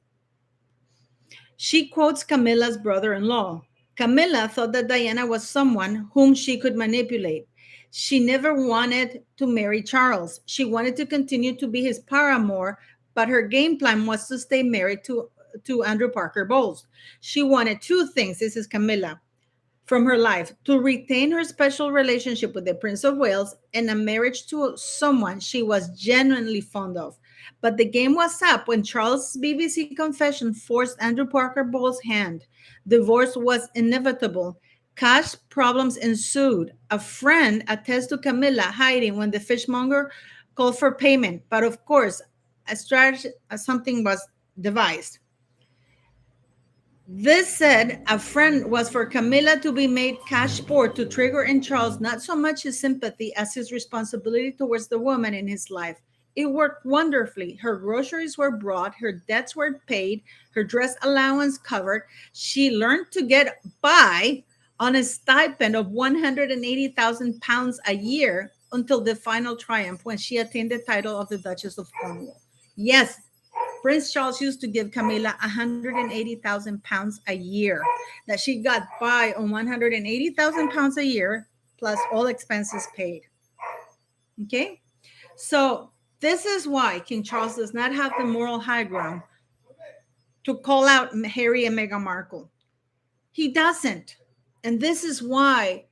She quotes Camilla's brother-in-law. Camilla thought that Diana was someone whom she could manipulate. She never wanted to marry Charles. She wanted to continue to be his paramour, but her game plan was to stay married to Andrew Parker Bowles. She wanted two things. This is Camilla from her life: to retain her special relationship with the Prince of Wales and a marriage to someone she was genuinely fond of. But the game was up when Charles' BBC confession forced Andrew Parker Bowles' hand. Divorce was inevitable. Cash problems ensued. A friend attests to Camilla hiding when the fishmonger called for payment. But of course, a strategy, something was devised. This said, a friend was for Camilla to be made cash poor to trigger in Charles not so much his sympathy as his responsibility towards the woman in his life. It worked wonderfully. Her groceries were brought, her debts were paid, her dress allowance covered. She learned to get by on a stipend of 180,000 pounds a year until the final triumph when she attained the title of the Duchess of Cornwall. Yes, Prince Charles used to give Camilla 180,000 pounds a year, that she got by on 180,000 pounds a year, plus all expenses paid. Okay? So this is why King Charles does not have the moral high ground to call out Harry and Meghan Markle. He doesn't. And this is why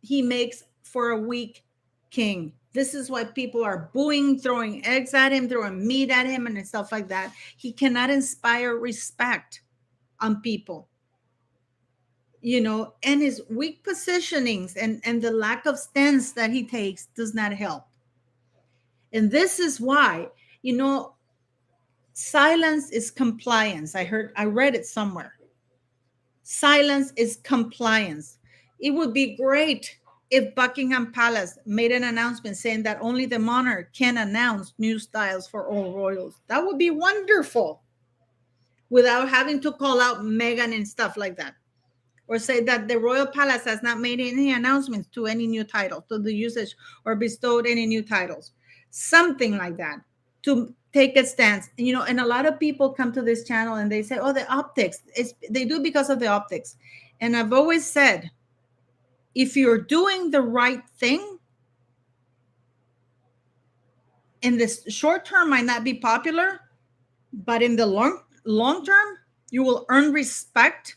he makes for a weak king. This is why people are booing, throwing eggs at him, throwing meat at him, and stuff like that. He cannot inspire respect on people, and his weak positionings and the lack of stance that he takes does not help. And this is why, silence is compliance. I read it somewhere. Silence is compliance. It would be great if Buckingham Palace made an announcement saying that only the monarch can announce new styles for all royals. That would be wonderful, without having to call out Meghan and stuff like that. Or say that the royal palace has not made any announcements to any new title, to the usage or bestowed any new titles. Something like that, to take a stance. And a lot of people come to this channel and they say, oh, the optics. They do because of the optics. And I've always said, if you're doing the right thing, in the short term might not be popular, but in the long term, you will earn respect,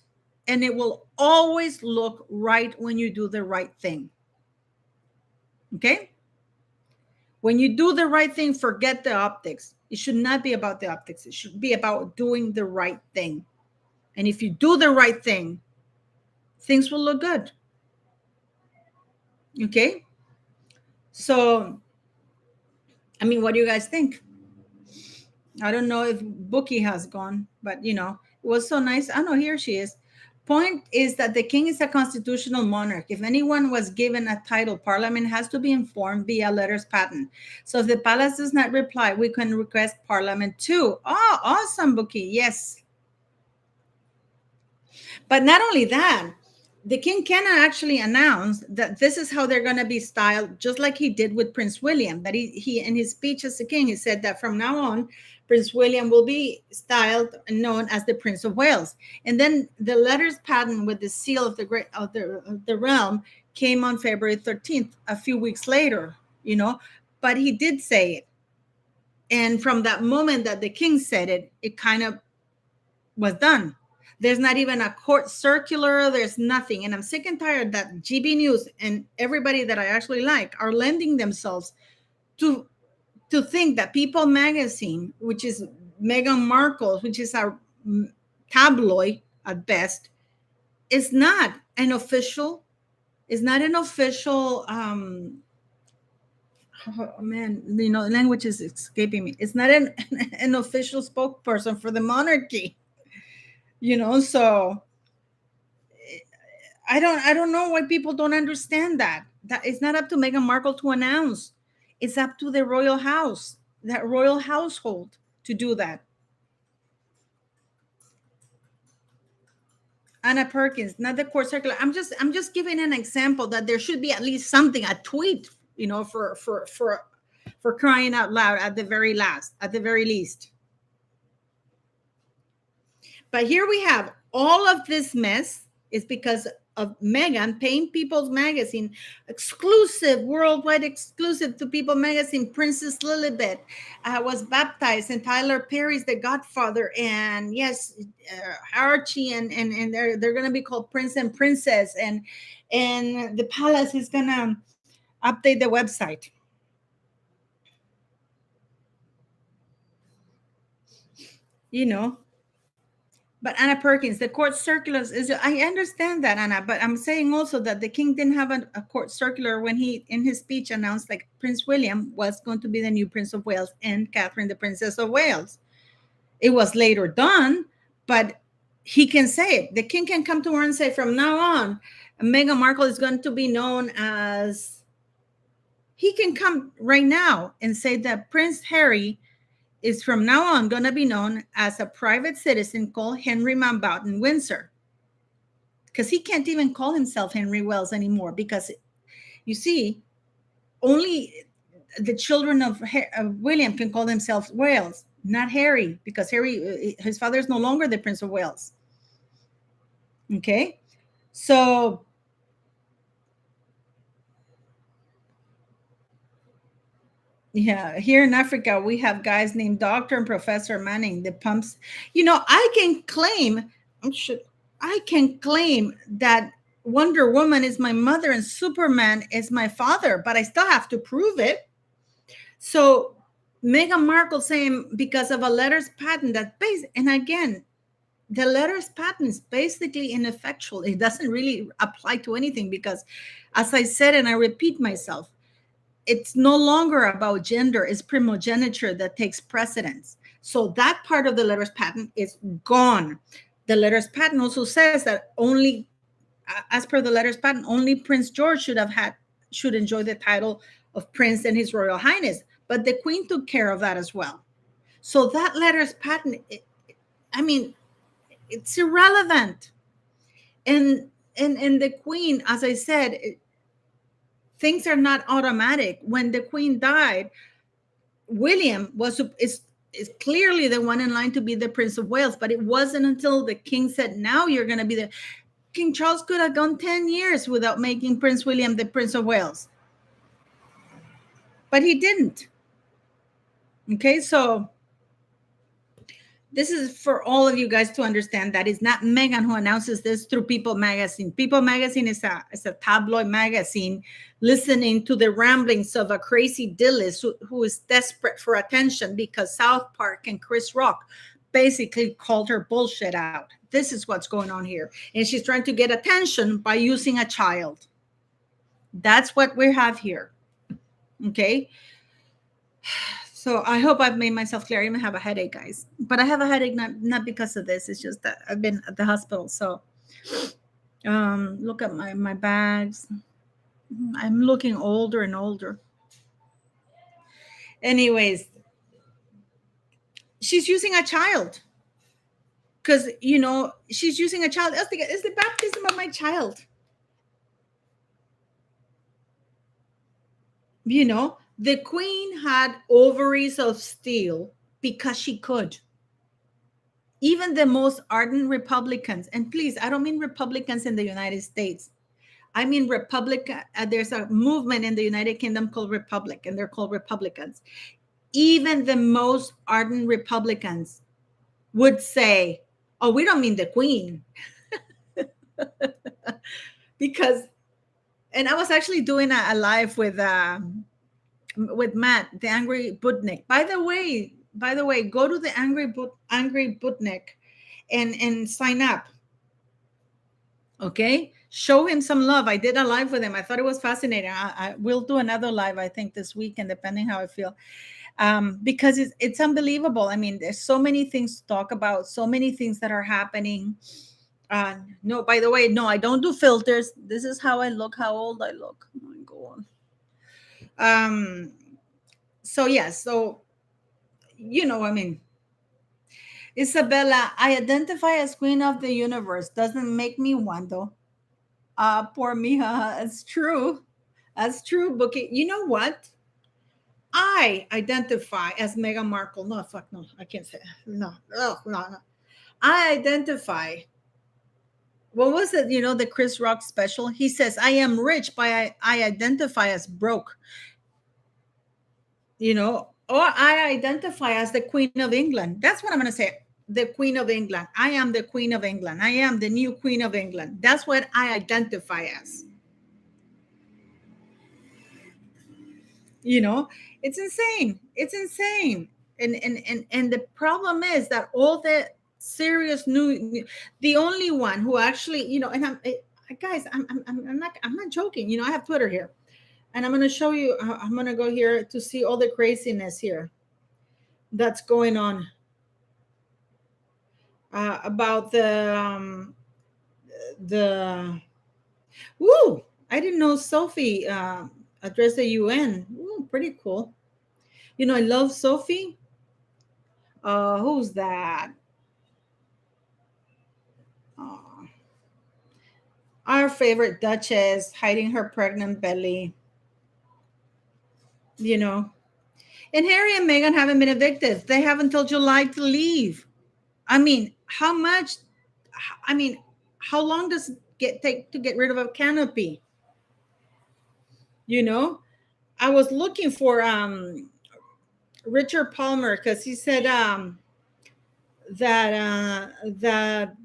and it will always look right when you do the right thing. Okay? When you do the right thing, forget the optics. It should not be about the optics. It should be about doing the right thing. And if you do the right thing, things will look good. Okay? So, what do you guys think? I don't know if Bookie has gone, but it was so nice. I know, here she is. Point is that the king is a constitutional monarch. If anyone was given a title, Parliament has to be informed via letters patent. So if the palace does not reply, we can request Parliament too. Oh, awesome, Bookie. Yes. But not only that, the king cannot actually announce that this is how they're going to be styled, just like he did with Prince William. That he in his speech as the king, he said that from now on, Prince William will be styled and known as the Prince of Wales. And then the letters patent with the seal of the realm came on February 13th, a few weeks later, But he did say it. And from that moment that the king said it, it kind of was done. There's not even a court circular. There's nothing. And I'm sick and tired that GB News and everybody that I actually like are lending themselves to think that People Magazine, which is Meghan Markle, which is a tabloid at best, is not an official. Oh man, language is escaping me. It's not an official spokesperson for the monarchy. So I don't know why people don't understand that. That it's not up to Meghan Markle to announce. It's up to the royal house, that royal household to do that. Anna Perkins, not the court circular. I'm just giving an example that there should be at least something, a tweet, for crying out loud at the very last, at the very least. But here we have all of this mess is because of Meghan paying People's Magazine, exclusive, worldwide exclusive to People Magazine. Princess Lilibet was baptized, and Tyler Perry's the godfather, and yes, Archie and they're gonna be called Prince and Princess, and the palace is gonna update the website. You know, but Anna Perkins, the court circulars is, I understand that, Anna, but I'm saying also that the king didn't have a court circular when he, in his speech, announced like Prince William was going to be the new Prince of Wales and Catherine, the Princess of Wales. It was later done, but he can say it. The king can come to her and say, from now on, Meghan Markle is going to be known as, he can come right now and say that Prince Harry is from now on going to be known as a private citizen called Henry Mountbatten Windsor. Because he can't even call himself Henry Wells anymore, because you see, only the children of William can call themselves Wales, not Harry, because Harry, his father is no longer the Prince of Wales. Okay, so yeah, here in Africa, we have guys named Dr. and Professor Manning, the pumps. I can claim, I can claim that Wonder Woman is my mother and Superman is my father, but I still have to prove it. So Meghan Markle saying because of a letters patent that and again, the letters patent is basically ineffectual. It doesn't really apply to anything because, as I said, and I repeat myself, it's no longer about gender, it's primogeniture that takes precedence. So that part of the letters patent is gone. The letters patent also says that only, as per the letters patent, only Prince George should enjoy the title of Prince and His Royal Highness. But the Queen took care of that as well. So that letters patent, it's irrelevant. And the Queen, as I said, things are not automatic. When the Queen died, William is clearly the one in line to be the Prince of Wales, but it wasn't until the king said, now you're going to be the King Charles could have gone 10 years without making Prince William the Prince of Wales. But he didn't. Okay, so this is for all of you guys to understand that it's not Meghan who announces this through People Magazine. People Magazine is a tabloid magazine listening to the ramblings of a crazy Dillis who is desperate for attention because South Park and Chris Rock basically called her bullshit out. This is what's going on here. And she's trying to get attention by using a child. That's what we have here. Okay. So I hope I've made myself clear. I even have a headache, guys. But I have a headache not because of this. It's just that I've been at the hospital. So look at my bags. I'm looking older and older. Anyways, she's using a child. Because, she's using a child. It's the baptism of my child. The Queen had ovaries of steel because she could. Even the most ardent Republicans, and please, I don't mean Republicans in the United States. I mean there's a movement in the United Kingdom called Republic, and they're called Republicans. Even the most ardent Republicans would say, oh, we don't mean the Queen. Because, and I was actually doing a live with Matt, the Angry Butnick. By the way, go to the Angry Butnick and sign up. Okay, show him some love. I did a live with him. I thought it was fascinating. I will do another live, I think, this weekend, depending how I feel, because it's unbelievable. I mean, there's so many things to talk about, so many things that are happening. No, by the way, no, I don't do filters. This is how I look, how old I look. Oh my God. Um, so yeah, so I mean, Isabella, I identify as queen of the universe. Doesn't make me one though. Poor Mija. It's true. That's true, Bookie. You know what? I identify as Meghan Markle. No, fuck no. I can't say no. Oh, no, no. I identify. What was it? The Chris Rock special? He says, I am rich, but I identify as broke. Or I identify as the Queen of England. That's what I'm going to say. The Queen of England. I am the Queen of England. I am the new Queen of England. That's what I identify as. you know it's insane. It's insane. And the problem is that all the serious new, the only one who actually, and guys, I'm not joking. I have Twitter here, and I'm going to show you. I'm going to go here to see all the craziness here that's going on, about the woo. I didn't know Sophie addressed the UN. Ooh, pretty cool. I love Sophie. Who's that? Uh, our favorite Duchess hiding her pregnant belly. You know, and Harry and Meghan haven't been evicted. They have until July to leave. I mean, how much? I mean, how long does it take to get rid of a canopy? You know, I was looking for Richard Palmer because he said that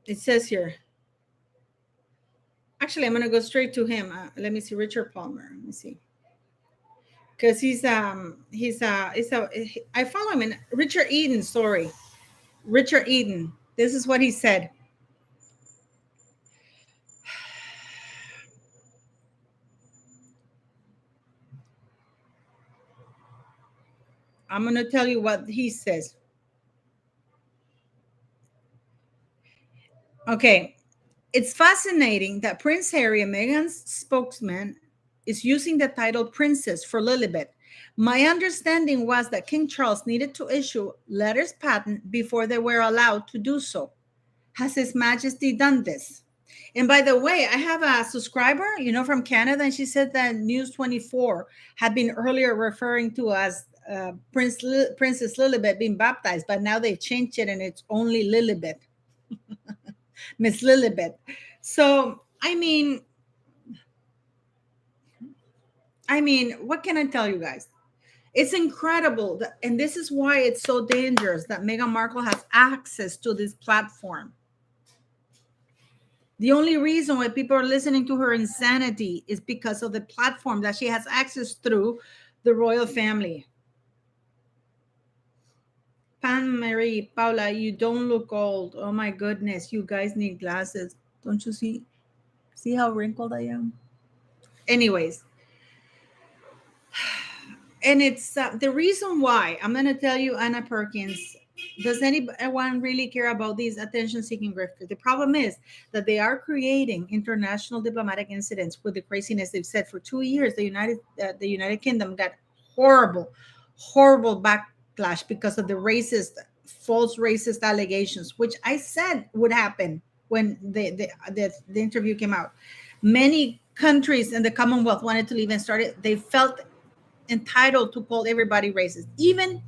it says here. Actually, I'm gonna go straight to him. Let me see, Richard Palmer. Let me see, because I follow him in Richard Eden. Sorry, Richard Eden. This is what he said. I'm gonna tell you what he says. Okay, it's fascinating that Prince Harry and Meghan's spokesman is using the title princess for Lilibet. My understanding was that King Charles needed to issue letters patent before they were allowed to do so. Has His Majesty done this? And by the way, I have a subscriber, from Canada, and she said that News 24 had been earlier referring to as Princess Lilibet being baptized, but now they've changed it and it's only Lilibet. Miss Lilibet. So, what can I tell you guys? It's incredible that, and this is why it's so dangerous that Meghan Markle has access to this platform. The only reason why people are listening to her insanity is because of the platform that she has access through the royal family. Pan Marie, Paula, you don't look old. Oh my goodness, you guys need glasses. Don't you see how wrinkled I am? Anyways, and it's the reason why I'm going to tell you, Anna Perkins. Does anyone really care about these attention-seeking grifters? The problem is that they are creating international diplomatic incidents with the craziness. They've said for 2 years the United Kingdom got horrible backlash because of the false racist allegations, which I said would happen when the interview came out. Many countries in the Commonwealth wanted to leave and started. They felt entitled to call everybody racist. Even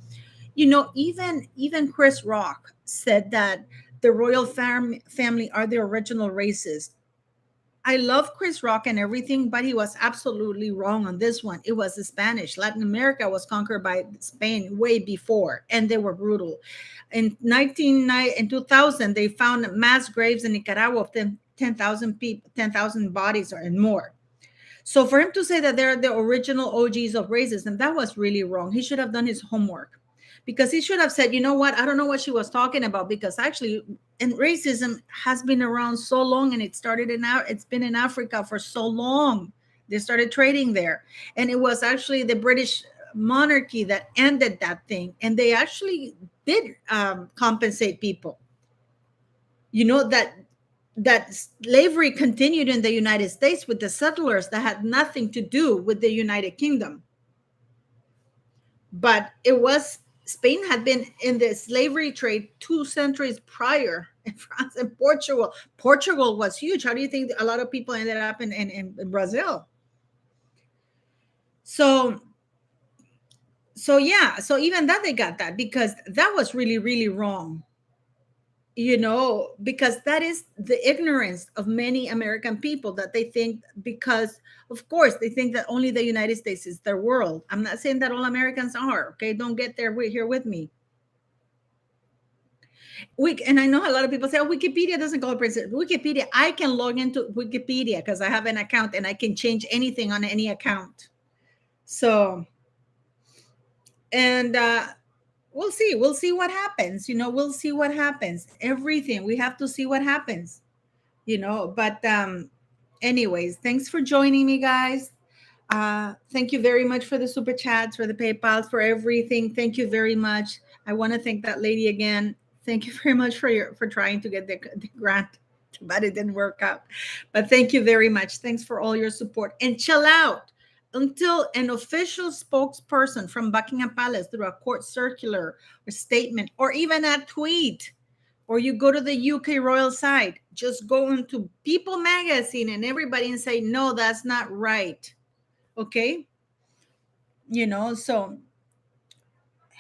Chris Rock said that the royal family are the original racists. I love Chris Rock and everything, but he was absolutely wrong on this one. It was the Spanish. Latin America was conquered by Spain way before, and they were brutal. In 2000, they found mass graves in Nicaragua of 10,000 people, 10,000 bodies and more. So for him to say that they're the original OGs of racism, that was really wrong. He should have done his homework, because he should have said, you know what, I don't know what she was talking about, because actually, and racism has been around so long, and it's been in Africa for so long. They started trading there, and it was actually the British monarchy that ended that thing, and they actually did compensate people. You know that slavery continued in the United States with the settlers that had nothing to do with the United Kingdom. But it was, Spain had been in the slavery trade 2 centuries prior in France and Portugal. Portugal was huge. How do you think a lot of people ended up in Brazil? So yeah, so even that they got that because that was really, really wrong, because that is the ignorance of many American people, that they think, because of course they think that only the United States is their world. I'm not saying that all Americans are, okay? Don't get there here with me. And I know a lot of people say, oh, Wikipedia doesn't call it precedent. Wikipedia, I can log into Wikipedia because I have an account and I can change anything on any account. So, and we'll see what happens. We'll see what happens. Everything, we have to see what happens. But anyways, thanks for joining me, guys. Thank you very much for the super chats, for the PayPals, for everything. Thank you very much. I want to thank that lady again. Thank you very much for trying to get the grant, but it didn't work out. But thank you very much. Thanks for all your support. And chill out until an official spokesperson from Buckingham Palace, through a court circular or statement or even a tweet, or you go to the UK royal site, just go into People magazine and everybody and say, no, that's not right. Okay. So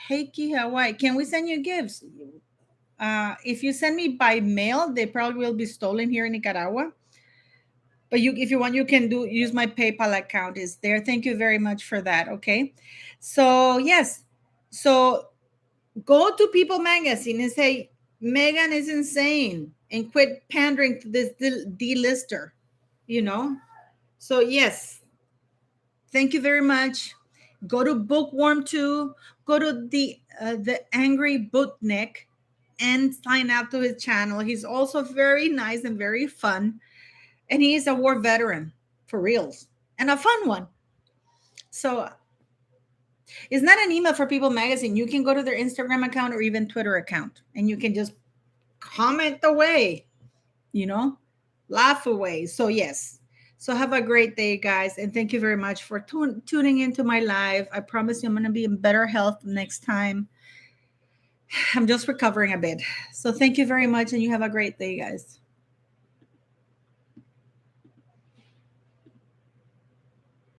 Heiki Hawaii, can we send you gifts? If you send me by mail, they probably will be stolen here in Nicaragua. But if you want, you can use my PayPal account is there. Thank you very much for that. Okay. So yes. So go to People magazine and say, Meghan is insane, and quit pandering to this D-lister, So yes, thank you very much. Go to Bookworm too. Go to the Angry Bootnik and sign up to his channel. He's also very nice and very fun, and he is a war veteran for reals, and a fun one. So it's not an email for People magazine. You can go to their Instagram account or even Twitter account, and you can just comment away, laugh away. So yes. So have a great day, guys, and thank you very much for tuning into my live. I promise you I'm going to be in better health next time. I'm just recovering a bit. So thank you very much, and you have a great day, guys.